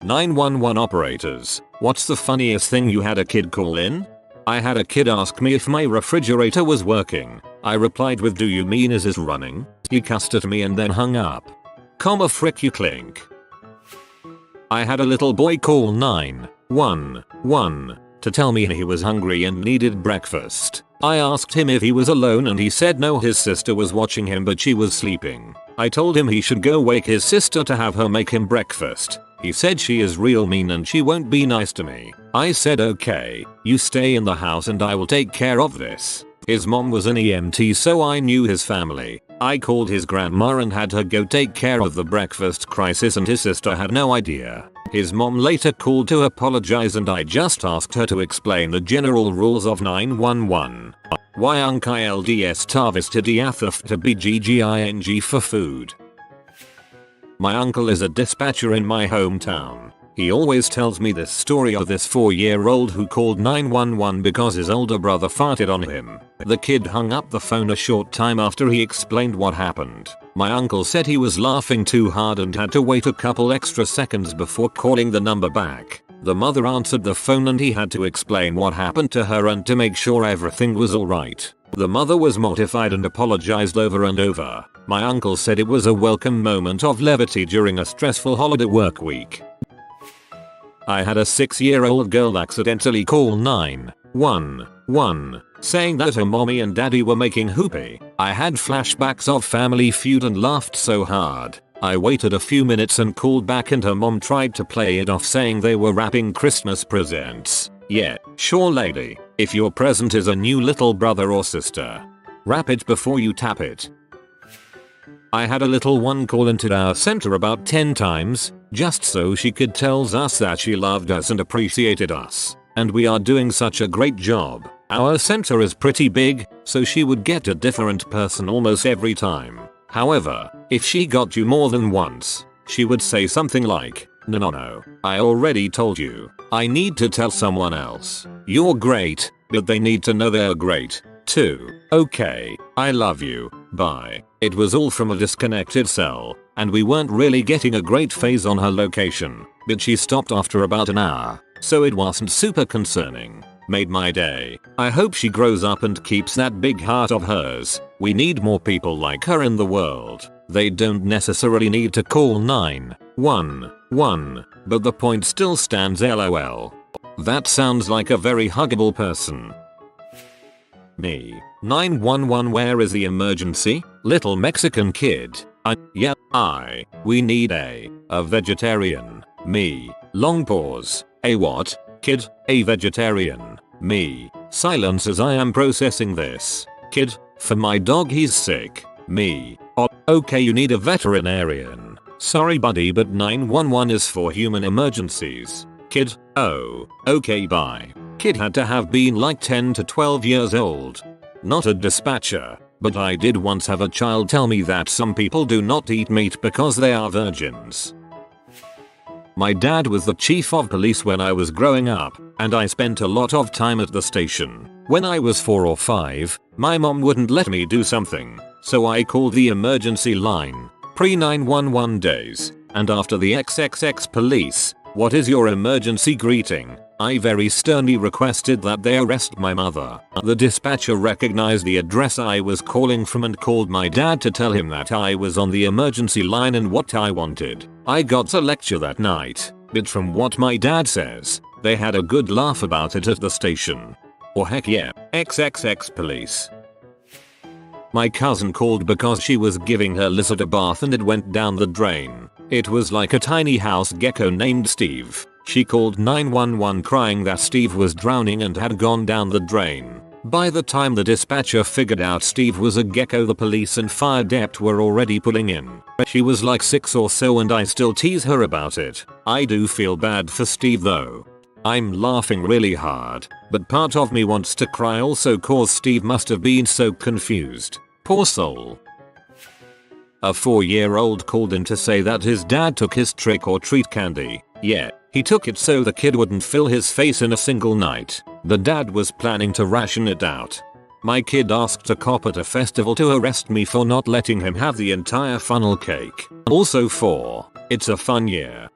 911 operators, what's the funniest thing you had a kid call in? I had a kid ask me if my refrigerator was working. I replied with, "Do you mean is it running?" He cussed at me and then hung up. Frick you clink. I had a little boy call 911 to tell me he was hungry and needed breakfast. I asked him if he was alone and he said no, his sister was watching him but she was sleeping. I told him he should go wake his sister to have her make him breakfast. He said she is real mean and she won't be nice to me. I said okay, you stay in the house and I will take care of this. His mom was an EMT so I knew his family. I called his grandma and had her go take care of the breakfast crisis and his sister had no idea. His mom later called to apologize and I just asked her to explain the general rules of 911. Why ILDS tarvisted EATHF to BGGING for food. My uncle is a dispatcher in my hometown. He always tells me this story of this 4-year-old who called 911 because his older brother farted on him. The kid hung up the phone a short time after he explained what happened. My uncle said he was laughing too hard and had to wait a couple extra seconds before calling the number back. The mother answered the phone and he had to explain what happened to her and to make sure everything was alright. The mother was mortified and apologized over and over. My uncle said it was a welcome moment of levity during a stressful holiday work week. I had a 6-year-old girl accidentally call 911 saying that her mommy and daddy were making whoopee. I had flashbacks of Family Feud and laughed so hard. I waited a few minutes and called back and her mom tried to play it off saying they were wrapping Christmas presents. Yeah, sure lady, if your present is a new little brother or sister, wrap it before you tap it. I had a little one call into our center about 10 times, just so she could tell us that she loved us and appreciated us. And we are doing such a great job. Our center is pretty big, so she would get a different person almost every time. However, if she got you more than once, she would say something like, no, I already told you. I need to tell someone else. You're great, but they need to know they're great, too. Okay, I love you, bye. It was all from a disconnected cell, and we weren't really getting a great phase on her location, but she stopped after about an hour, so it wasn't super concerning. Made my day. I hope she grows up and keeps that big heart of hers. We need more people like her in the world. They don't necessarily need to call 911, but the point still stands lol. That sounds like a very huggable person. Me. 911 where is the emergency? Little Mexican kid. We need a vegetarian. Me. Long pause. A what? Kid. A vegetarian. Me. Silence as I am processing this. Kid. For my dog he's sick. Me. Okay you need a veterinarian. Sorry buddy but 911 is for human emergencies. Kid. Oh. Okay bye. Kid had to have been like 10 to 12 years old. Not a dispatcher, but I did once have a child tell me that some people do not eat meat because they are virgins. My dad was the chief of police when I was growing up, and I spent a lot of time at the station. When I was 4 or 5, my mom wouldn't let me do something, so I called the emergency line, pre-911 days, and after the XXX police, what is your emergency greeting? I very sternly requested that they arrest my mother. The dispatcher recognized the address I was calling from and called my dad to tell him that I was on the emergency line and what I wanted. I got a lecture that night, but from what my dad says, they had a good laugh about it at the station. Or heck yeah, XXX police. My cousin called because she was giving her lizard a bath and it went down the drain. It was like a tiny house gecko named Steve. She called 911 crying that Steve was drowning and had gone down the drain. By the time the dispatcher figured out Steve was a gecko, the police and fire dept were already pulling in. She was like 6 or so and I still tease her about it. I do feel bad for Steve though. I'm laughing really hard, but part of me wants to cry also cause Steve must have been so confused. Poor soul. A 4-year-old called in to say that his dad took his trick or treat candy. Yeah, he took it so the kid wouldn't fill his face in a single night. The dad was planning to ration it out. My kid asked a cop at a festival to arrest me for not letting him have the entire funnel cake. Also for, it's a fun year.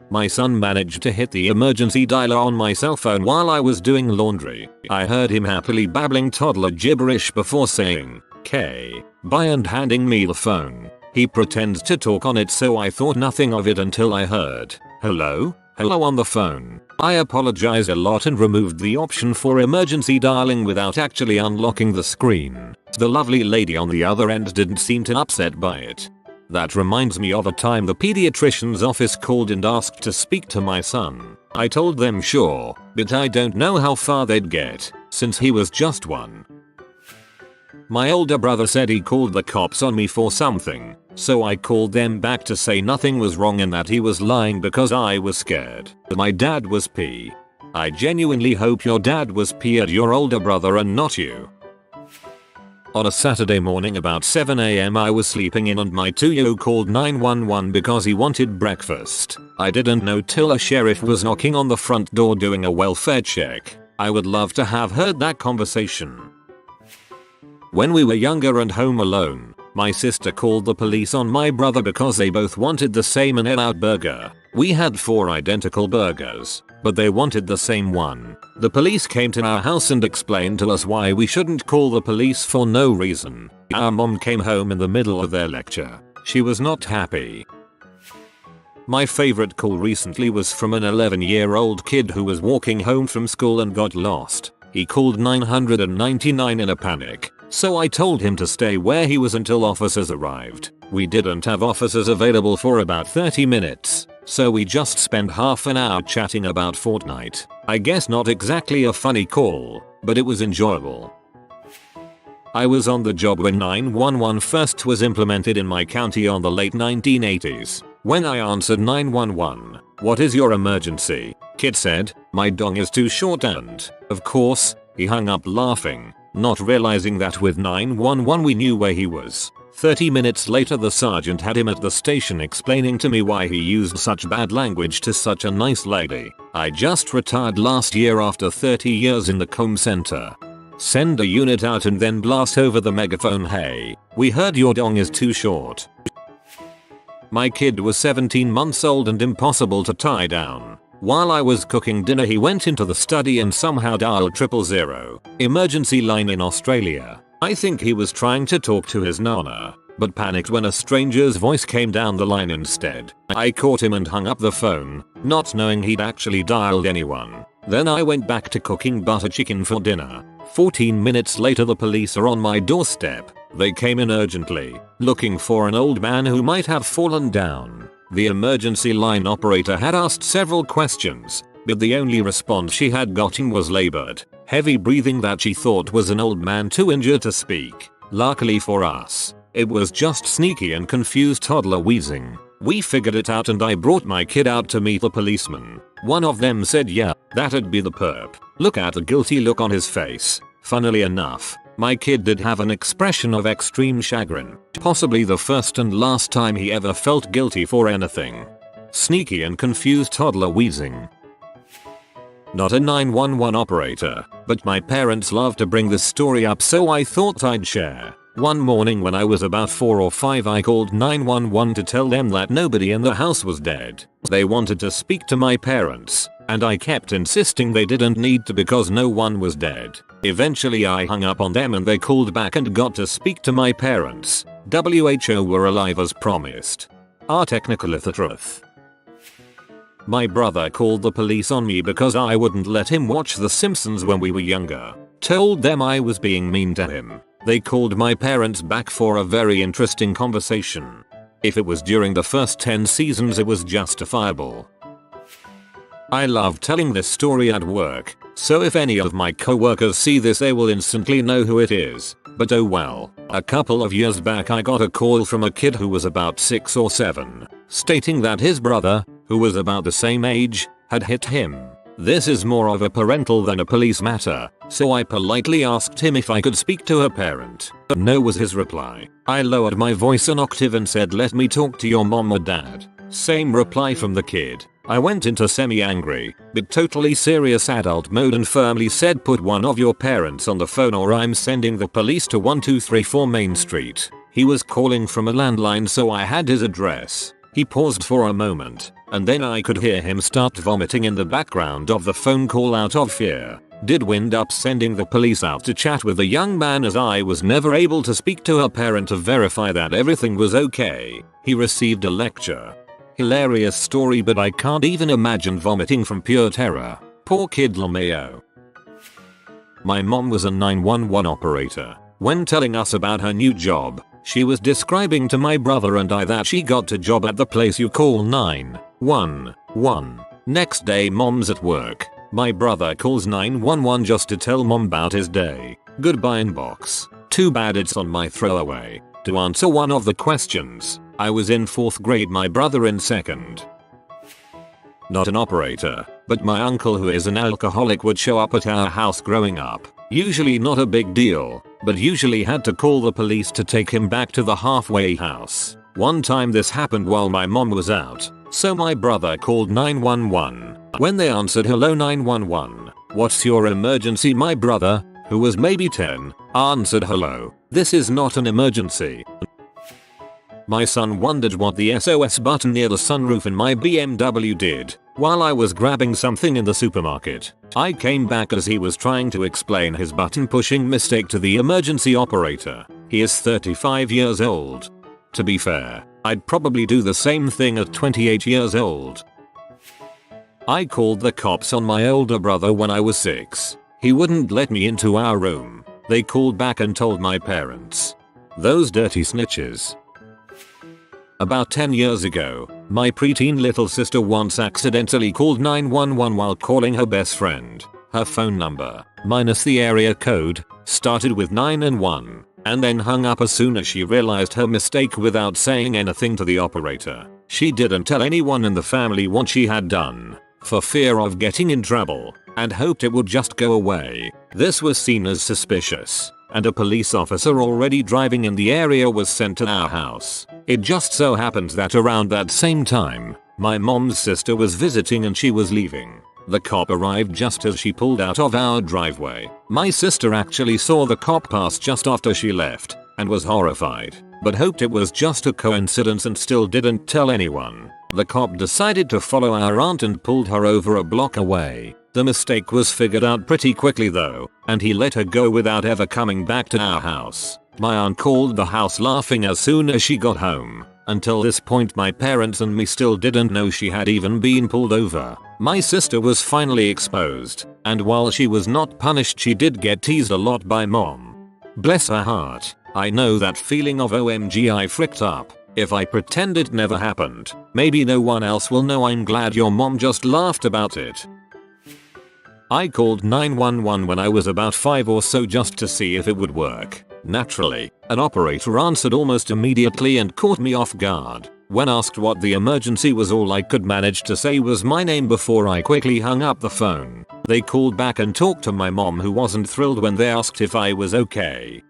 My son managed to hit the emergency dialer on my cell phone while I was doing laundry. I heard him happily babbling toddler gibberish before saying, "K, bye," and handing me the phone. He pretends to talk on it, so I thought nothing of it until I heard, "Hello? Hello" on the phone. I apologized a lot and removed the option for emergency dialing without actually unlocking the screen. The lovely lady on the other end didn't seem too upset by it. That reminds me of a time the pediatrician's office called and asked to speak to my son. I told them sure, but I don't know how far they'd get, since he was just 1. My older brother said he called the cops on me for something, so I called them back to say nothing was wrong and that he was lying because I was scared. My dad was P. I genuinely hope your dad was P at your older brother and not you. On a Saturday morning about 7 AM I was sleeping in and my 2-year-old called 911 because he wanted breakfast. I didn't know till a sheriff was knocking on the front door doing a welfare check. I would love to have heard that conversation. When we were younger and home alone, my sister called the police on my brother because they both wanted the same In-N-Out burger. We had 4 identical burgers, but they wanted the same one. The police came to our house and explained to us why we shouldn't call the police for no reason. Our mom came home in the middle of their lecture. She was not happy. My favorite call recently was from an 11-year-old kid who was walking home from school and got lost. He called 999 in a panic, so I told him to stay where he was until officers arrived. We didn't have officers available for about 30 minutes, so we just spent half an hour chatting about Fortnite. I guess not exactly a funny call, but it was enjoyable. I was on the job when 911 first was implemented in my county on the late 1980s. When I answered 911, "What is your emergency?" Kid said, "My dong is too short," and, of course, he hung up laughing, not realizing that with 911 we knew where he was. 30 minutes later the sergeant had him at the station explaining to me why he used such bad language to such a nice lady. I just retired last year after 30 years in the comm center. Send a unit out and then blast over the megaphone, "Hey, we heard your dong is too short." My kid was 17 months old and impossible to tie down. While I was cooking dinner he went into the study and somehow dialed 000, emergency line in Australia. I think he was trying to talk to his nana, but panicked when a stranger's voice came down the line instead. I caught him and hung up the phone, not knowing he'd actually dialed anyone. Then I went back to cooking butter chicken for dinner. 14 minutes later the police are on my doorstep. They came in urgently, looking for an old man who might have fallen down. The emergency line operator had asked several questions, but the only response she had gotten was labored, heavy breathing that she thought was an old man too injured to speak. Luckily for us, it was just sneaky and confused toddler wheezing. We figured it out and I brought my kid out to meet the policeman. One of them said, "Yeah, that'd be the perp." Look at the guilty look on his face. Funnily enough, my kid did have an expression of extreme chagrin, possibly the first and last time he ever felt guilty for anything. Sneaky and confused toddler wheezing. Not a 911 operator, but my parents love to bring this story up, so I thought I'd share. One morning when I was about 4 or 5 I called 911 to tell them that nobody in the house was dead. They wanted to speak to my parents, and I kept insisting they didn't need to because no one was dead. Eventually I hung up on them and they called back and got to speak to my parents. WHO were alive as promised. Our technical truth. My brother called the police on me because I wouldn't let him watch The Simpsons when we were younger. Told them I was being mean to him. They called my parents back for a very interesting conversation. If it was during the first 10 seasons it was justifiable. I love telling this story at work, so if any of my coworkers see this they will instantly know who it is. But oh well. A couple of years back I got a call from a kid who was about 6 or 7, stating that his brother, who was about the same age, had hit him. This is more of a parental than a police matter, so I politely asked him if I could speak to her parent. No was his reply. I lowered my voice an octave and said, "Let me talk to your mom or dad." Same reply from the kid. I went into semi-angry, but totally serious adult mode and firmly said, "Put one of your parents on the phone or I'm sending the police to 1234 Main Street." He was calling from a landline so I had his address. He paused for a moment, and then I could hear him start vomiting in the background of the phone call out of fear. Did wind up sending the police out to chat with the young man, as I was never able to speak to her parent to verify that everything was okay. He received a lecture. Hilarious story, but I can't even imagine vomiting from pure terror. Poor kid LMAO. My mom was a 911 operator. When telling us about her new job, she was describing to my brother and I that she got a job at the place you call 911. Next day mom's at work. My brother calls 911 just to tell mom about his day. Goodbye inbox. Too bad it's on my throwaway. To answer one of the questions, I was in 4th grade, my brother in 2nd. Not an operator, but my uncle, who is an alcoholic, would show up at our house growing up. Usually not a big deal, but usually had to call the police to take him back to the halfway house. One time this happened while my mom was out, so my brother called 911. When they answered, "Hello 911, what's your emergency?" My brother, who was maybe 10, answered, "Hello, this is not an emergency." My son wondered what the SOS button near the sunroof in my BMW did while I was grabbing something in the supermarket. I came back as he was trying to explain his button pushing mistake to the emergency operator. He is 35 years old. To be fair, I'd probably do the same thing at 28 years old. I called the cops on my older brother when I was 6. He wouldn't let me into our room. They called back and told my parents. Those dirty snitches. About 10 years ago, my preteen little sister once accidentally called 911 while calling her best friend. Her phone number, minus the area code, started with 9 and 1, and then hung up as soon as she realized her mistake without saying anything to the operator. She didn't tell anyone in the family what she had done, for fear of getting in trouble, and hoped it would just go away. This was seen as suspicious, and a police officer already driving in the area was sent to our house. It just so happens that around that same time, my mom's sister was visiting and she was leaving. The cop arrived just as she pulled out of our driveway. My sister actually saw the cop pass just after she left, and was horrified, but hoped it was just a coincidence and still didn't tell anyone. The cop decided to follow our aunt and pulled her over a block away. The mistake was figured out pretty quickly though, and he let her go without ever coming back to our house. My aunt called the house laughing as soon as she got home. Until this point my parents and me still didn't know she had even been pulled over. My sister was finally exposed, and while she was not punished she did get teased a lot by mom. Bless her heart. I know that feeling of OMG I fricked up. If I pretend it never happened, maybe no one else will know. I'm glad your mom just laughed about it. I called 911 when I was about 5 or so just to see if it would work. Naturally, an operator answered almost immediately and caught me off guard. When asked what the emergency was, all I could manage to say was my name before I quickly hung up the phone. They called back and talked to my mom, who wasn't thrilled when they asked if I was okay.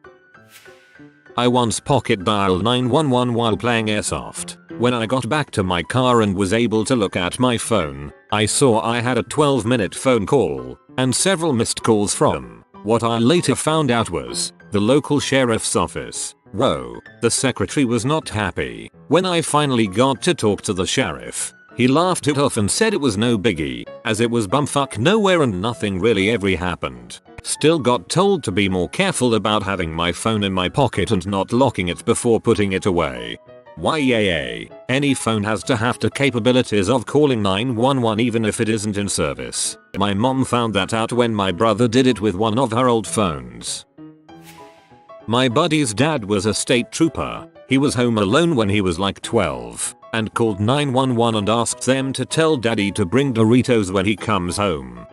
I once pocket dialed 911 while playing airsoft. When I got back to my car and was able to look at my phone, I saw I had a 12-minute phone call and several missed calls from what I later found out was the local sheriff's office. Whoa, the secretary was not happy. When I finally got to talk to the sheriff, he laughed it off and said it was no biggie, as it was bumfuck nowhere and nothing really ever happened. Still got told to be more careful about having my phone in my pocket and not locking it before putting it away. Yay, any phone has to have the capabilities of calling 911 even if it isn't in service. My mom found that out when my brother did it with one of her old phones. My buddy's dad was a state trooper. He was home alone when he was like 12 and called 911 and asked them to tell daddy to bring Doritos when he comes home.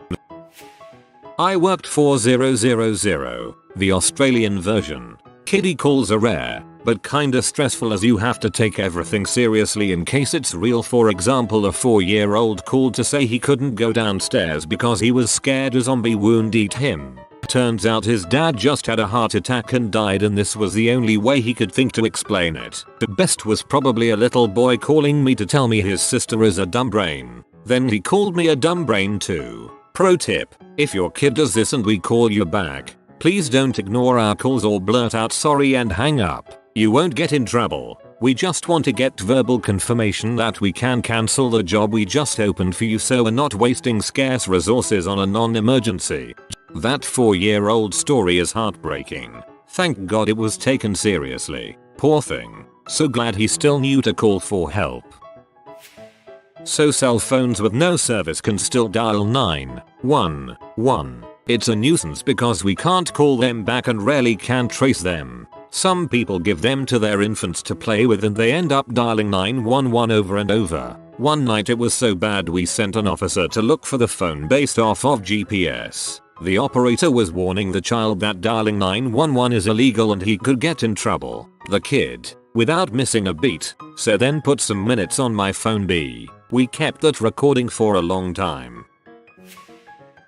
I worked 4000, the Australian version. Kiddie calls are rare, but kinda stressful as you have to take everything seriously in case it's real. For example, a 4-year-old called to say he couldn't go downstairs because he was scared a zombie would eat him. Turns out his dad just had a heart attack and died, and this was the only way he could think to explain it. The best was probably a little boy calling me to tell me his sister is a dumb brain. Then he called me a dumb brain too. Pro tip: if your kid does this and we call you back, please don't ignore our calls or blurt out sorry and hang up. You won't get in trouble. We just want to get verbal confirmation that we can cancel the job we just opened for you so we're not wasting scarce resources on a non-emergency. That 4-year-old story is heartbreaking. Thank God it was taken seriously. Poor thing. So glad he still knew to call for help. So cell phones with no service can still dial 911. It's a nuisance because we can't call them back and rarely can trace them. Some people give them to their infants to play with and they end up dialing 911 over and over. One night it was so bad we sent an officer to look for the phone based off of GPS. The operator was warning the child that dialing 911 is illegal and he could get in trouble. The kid, without missing a beat, said then put some minutes on my phone B. We kept that recording for a long time.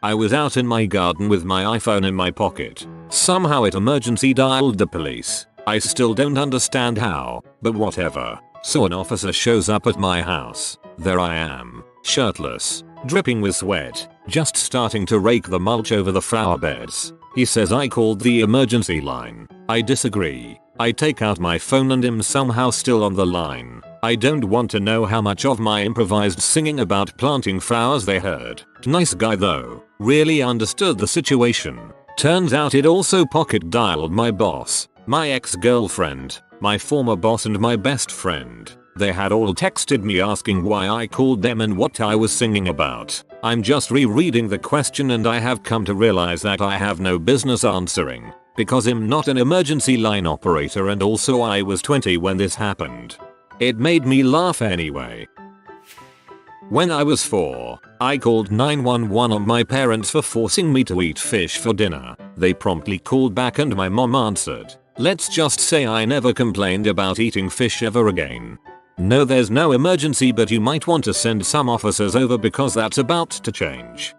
I was out in my garden with my iPhone in my pocket. Somehow it emergency dialed the police. I still don't understand how, but whatever. So an officer shows up at my house. There I am, shirtless, dripping with sweat, just starting to rake the mulch over the flower beds. He says I called the emergency line. I disagree. I take out my phone and him somehow still on the line. I don't want to know how much of my improvised singing about planting flowers they heard. Nice guy though, really understood the situation. Turns out it also pocket dialed my boss, my ex-girlfriend, my former boss and my best friend. They had all texted me asking why I called them and what I was singing about. I'm just rereading the question and I have come to realize that I have no business answering. Because I'm not an emergency line operator and also I was 20 when this happened. It made me laugh anyway. When I was 4, I called 911 on my parents for forcing me to eat fish for dinner. They promptly called back and my mom answered. Let's just say I never complained about eating fish ever again. No, there's no emergency, but you might want to send some officers over because that's about to change.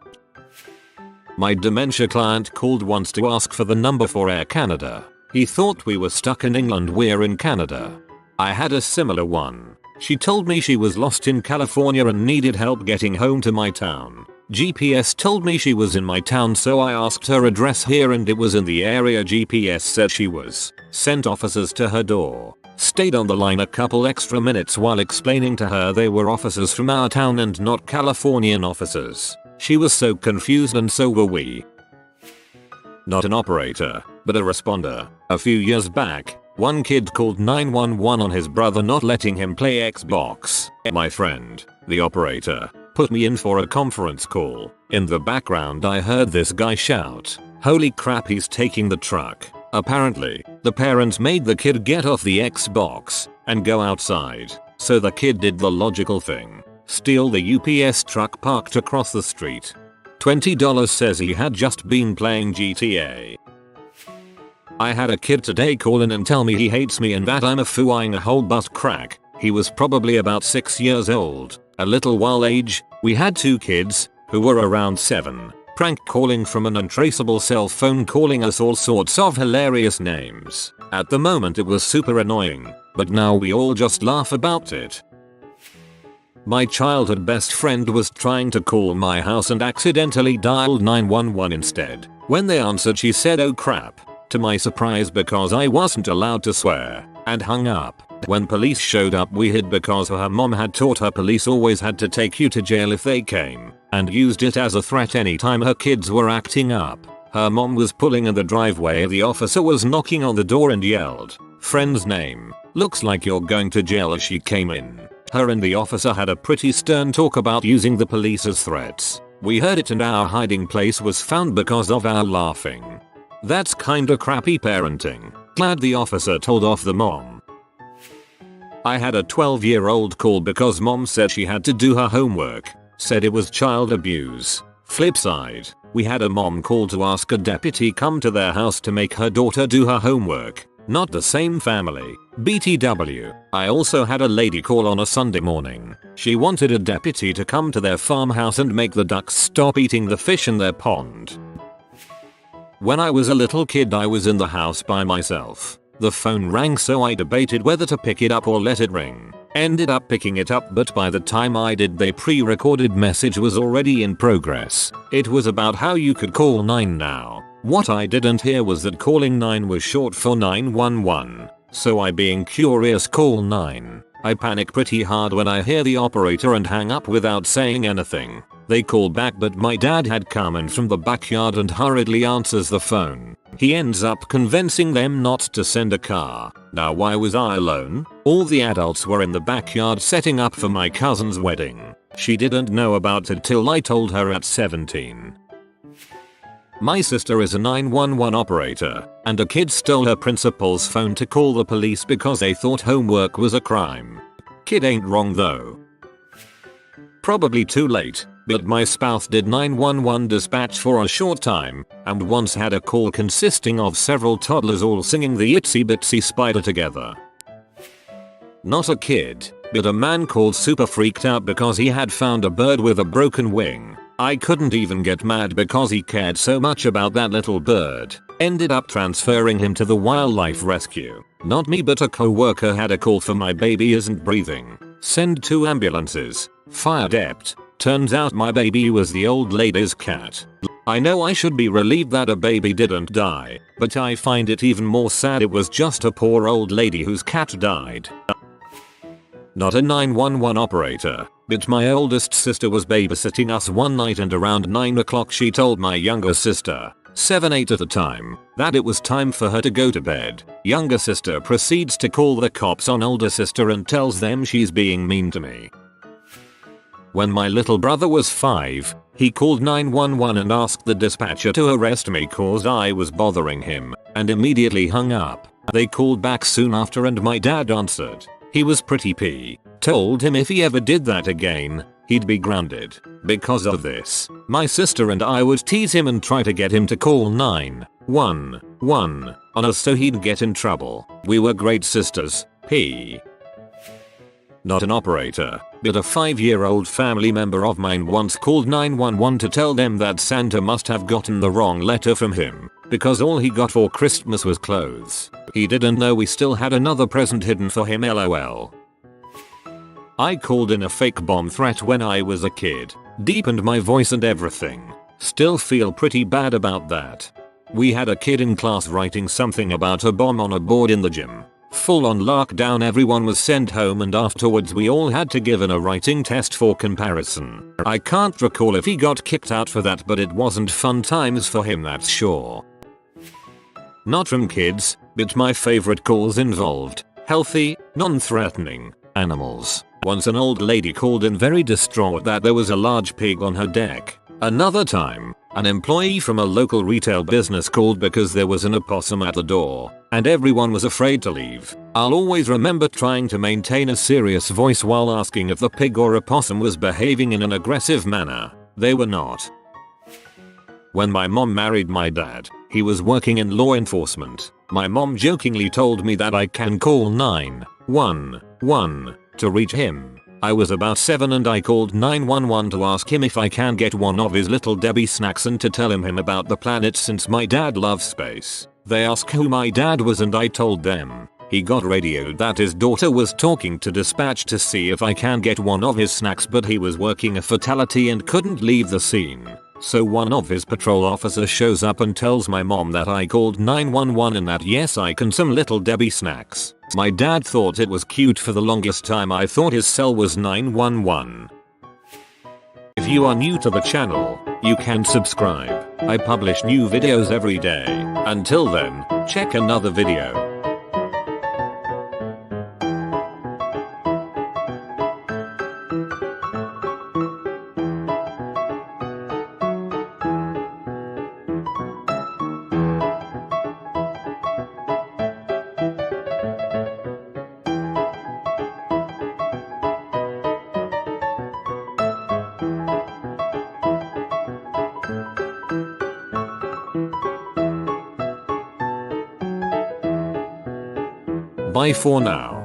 My dementia client called once to ask for the number for Air Canada. He thought we were stuck in England, we're in Canada. I had a similar one. She told me she was lost in California and needed help getting home to my town. GPS told me she was in my town, so I asked her address here and it was in the area GPS said she was. Sent officers to her door. Stayed on the line a couple extra minutes while explaining to her they were officers from our town and not Californian officers. She was so confused and so were we. Not an operator, but a responder. A few years back, one kid called 911 on his brother not letting him play Xbox. My friend, the operator, put me in for a conference call. In the background I heard this guy shout, "Holy crap, he's taking the truck." Apparently, the parents made the kid get off the Xbox and go outside, so the kid did the logical thing. Steal the UPS truck parked across the street. $20 says he had just been playing GTA. I had a kid today call in and tell me he hates me and that I'm a fooing a whole butt crack. He was probably about 6 years old. A little while age, we had 2 kids, who were around 7, prank calling from an untraceable cell phone calling us all sorts of hilarious names. At the moment it was super annoying, but now we all just laugh about it. My childhood best friend was trying to call my house and accidentally dialed 911 instead. When they answered she said "oh crap," to my surprise because I wasn't allowed to swear, and hung up. When police showed up we hid because her mom had taught her police always had to take you to jail if they came, and used it as a threat anytime her kids were acting up. Her mom was pulling in the driveway, the officer was knocking on the door and yelled, "Friend's name, looks like you're going to jail," as she came in. Her and the officer had a pretty stern talk about using the police as threats. We heard it and our hiding place was found because of our laughing. That's kinda crappy parenting. Glad the officer told off the mom. I had a 12-year-old call because mom said she had to do her homework. Said it was child abuse. Flip side, we had a mom call to ask a deputy come to their house to make her daughter do her homework. Not the same family. BTW. I also had a lady call on a Sunday morning. She wanted a deputy to come to their farmhouse and make the ducks stop eating the fish in their pond. When I was a little kid I was in the house by myself. The phone rang, so I debated whether to pick it up or let it ring. Ended up picking it up, but by the time I did the pre-recorded message was already in progress. It was about how you could call 9 now. What I didn't hear was that calling 9 was short for 911. So I, being curious, call 9. I panic pretty hard when I hear the operator and hang up without saying anything. They call back, but my dad had come in from the backyard and hurriedly answers the phone. He ends up convincing them not to send a car. Now why was I alone? All the adults were in the backyard setting up for my cousin's wedding. She didn't know about it till I told her at 17. My sister is a 911 operator, and a kid stole her principal's phone to call the police because they thought homework was a crime. Kid ain't wrong though. Probably too late, but my spouse did 911 dispatch for a short time, and once had a call consisting of several toddlers all singing the Itsy Bitsy Spider together. Not a kid, but a man called super freaked out because he had found a bird with a broken wing. I couldn't even get mad because he cared so much about that little bird. Ended up transferring him to the wildlife rescue. Not me, but a co-worker had a call for my baby isn't breathing. Send 2 ambulances. Fire dept. Turns out my baby was the old lady's cat. I know I should be relieved that a baby didn't die, but I find it even more sad it was just a poor old lady whose cat died. Not a 911 operator, but my oldest sister was babysitting us one night, and around 9 o'clock she told my younger sister, 7-8 at the time, that it was time for her to go to bed. Younger sister proceeds to call the cops on older sister and tells them she's being mean to me. When my little brother was 5, he called 911 and asked the dispatcher to arrest me cause I was bothering him, and immediately hung up. They called back soon after and my dad answered. He was pretty pissed. Told him if he ever did that again, he'd be grounded. Because of this, my sister and I would tease him and try to get him to call 911 on us so he'd get in trouble. We were great sisters. Not an operator, but a 5-year-old family member of mine once called 911 to tell them that Santa must have gotten the wrong letter from him, because all he got for Christmas was clothes. He didn't know we still had another present hidden for him, lol. I called in a fake bomb threat when I was a kid, deepened my voice and everything. Still feel pretty bad about that. We had a kid in class writing something about a bomb on a board in the gym. Full on lockdown, everyone was sent home, and afterwards we all had to give in a writing test for comparison. I can't recall if he got kicked out for that, but it wasn't fun times for him, that's sure. Not from kids, but my favorite calls involved healthy, non-threatening animals. Once an old lady called in very distraught that there was a large pig on her deck. Another time, an employee from a local retail business called because there was an opossum at the door, and everyone was afraid to leave. I'll always remember trying to maintain a serious voice while asking if the pig or opossum was behaving in an aggressive manner. They were not. When my mom married my dad, he was working in law enforcement. My mom jokingly told me that I can call 911 to reach him. I was about 7 and I called 911 to ask him if I can get one of his Little Debbie snacks and to tell him about the planet since my dad loves space. They asked who my dad was and I told them. He got radioed that his daughter was talking to dispatch to see if I can get one of his snacks, but he was working a fatality and couldn't leave the scene. So one of his patrol officers shows up and tells my mom that I called 911 and that yes, I can some Little Debbie snacks. My dad thought it was cute. For the longest time I thought his cell was 911. If you are new to the channel, you can subscribe. I publish new videos every day. Until then, check another video. Bye for now.